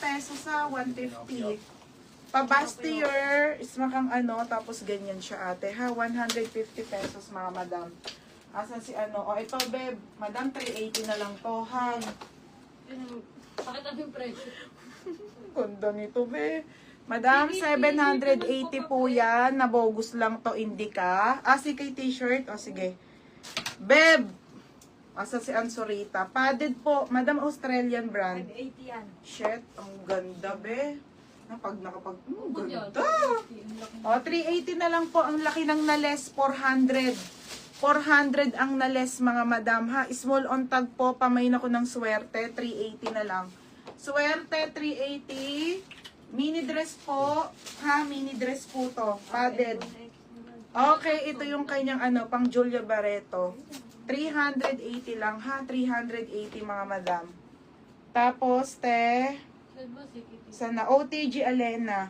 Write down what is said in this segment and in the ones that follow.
pesos sa 150. Pabastier is makang ano, tapos ganyan siya ate ha. 150 pesos mga madam. Asan si ano? O ito beb, madam 380 na lang to ha. Bakit ang yung presyo? Ganda nito be. Madam, 780 po yan. Nabogus lang to, Indica. Ah, si kay t-shirt. O sige. Beb! Asa si Ansorita. Padded po. Madam, Australian brand. 580 yan. Shit, ang ganda be. Pag nakapag... ganda. O, 380 na lang po. Ang laki ng nales, 400. 400 ang nales mga madam ha. Small on tag po. Pamain ako ng swerte. 380 na lang. Swerte, 380. Mini dress po. Ha, mini dress po to. Padded. Okay, ito yung kanyang ano, pang Julia Barreto. 380 lang ha. 380 mga madam. Tapos, sana OTG Alena.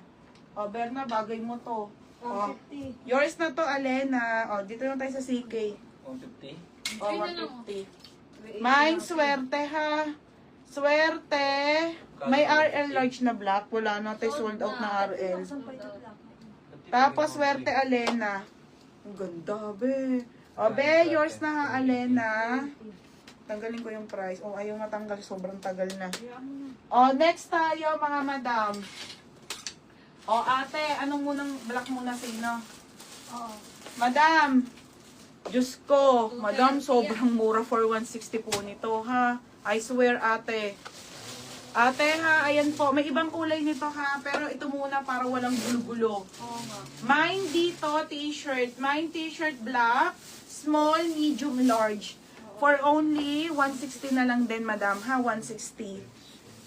O, Berna, bagay mo to. O, yours na to, Alena. O, dito lang tayo sa CK. 150? O, 150. Mine, swerte ha. Swerte. May RL large na black. Wala na tayo sold out na RL. Tapos, swerte, Alena. Ang ganda, be. O, be, yours na ha, Alena. Tanggalin ko yung price. O, ayaw matanggal. Sobrang tagal na. O, next tayo, mga madam. O, ate, anong munang black muna sino? Madam. Diyos ko. Madam, sobrang mura for 160 po nito, ha? I swear, ate. Ate, ha? Ayan po. May ibang kulay nito, ha? Pero ito muna para walang gulo-gulo. Mine dito, t-shirt. Mine t-shirt black. Small, medium, large. For only 160 na lang din, madam, ha? 160.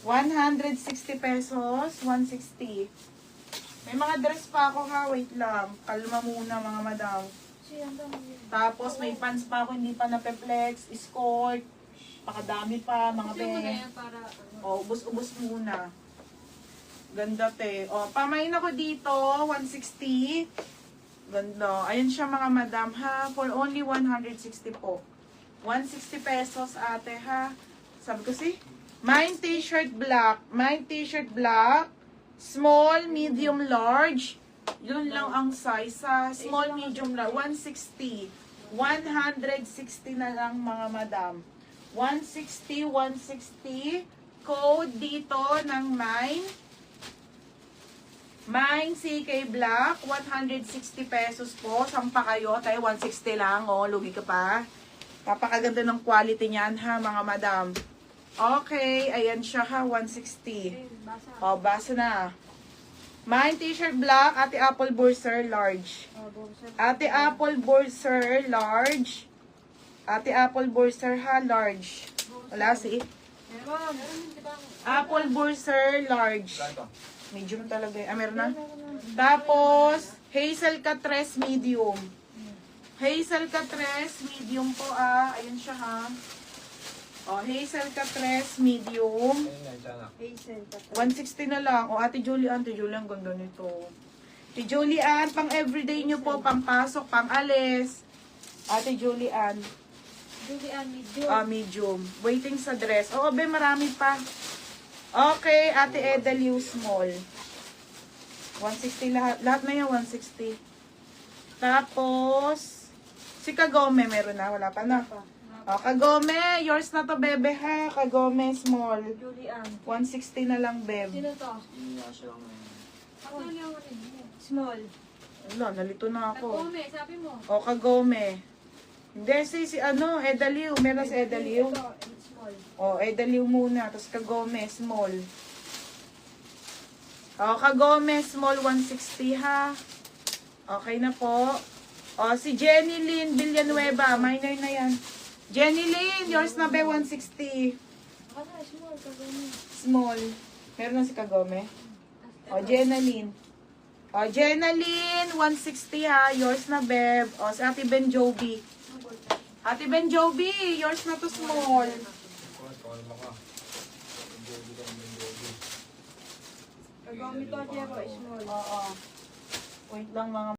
160 pesos, 160. May mga dress pa ako, ha? Wait lang. Kalma muna, mga madam. Tapos, may pants pa ako, hindi pa napeplex. Escort. Pakadami pa, mga be. O, ubos-ubos muna. Ganda, te. O, pamain ako dito, 160. Ganda. Ayan siya, mga madam, ha? For only 160 po. 160 pesos, ate, ha? Sabi ko, si? Mine t-shirt black. Mine t-shirt black. Small, medium, large. Yun lang ang size, ha? Small, medium, large. 160. 160 na lang, mga madam. 160, 160. Code dito ng Mine. Mine CK Black. 160 pesos po. Sampa kayo. Tayo 160 lang. O, lugi ka pa. Napakaganda ng quality niyan, ha, mga madam. Okay, ayan siya, ha, 160. O, basa na. Mine t-shirt black, Ate Apple Burser, large. Ate Apple Burser, large. Ate Apple Burser, ha, large. Wala, si Apple Burser, large. Medium talaga. Ah, meron na? Tapos, Hazel Catres, medium. Hazel Catres, medium po, ah. Ayun siya, ha. O, Hazel Catres, medium. 160 na lang. O, Ate Julian, ganda nito. Ate Julian, pang everyday nyo po, pang pasok, pang alis. Ate Julian. medium. Ah, medium. Waiting sa dress. Oo, be, marami pa. Okay, Ate Edeliu, small. 160 lahat. Lahat na yan, 160. Tapos, si Kagome, meron na. Wala pa na. O, Kagome, yours na to, bebe, ha. Kagome, small. Julian. 160 na lang, beb. Sino to? Small. Wala, nalito na ako. Kagome, sabi mo. O, Kagome. Hindi, si ano, Edeliu. Meron si Edeliu. Small. O, Edeliu muna. Tapos Kagome, small. O, Kagome, small, 160, ha. Okay na po. O, si Jenny Lynn Villanueva. Minor na yan. Jenny Lynn, yours na be, 160. Small, Kagome. Small. Meron na si Kagome. O, Jenna Lynn. O, Jenna Lynn, 160, ha. Yours na, beb. O, si Ate Benjobi. Ate Benjobi, yours na to, small. Kagome to, Jero, small. Oo. Wait lang mga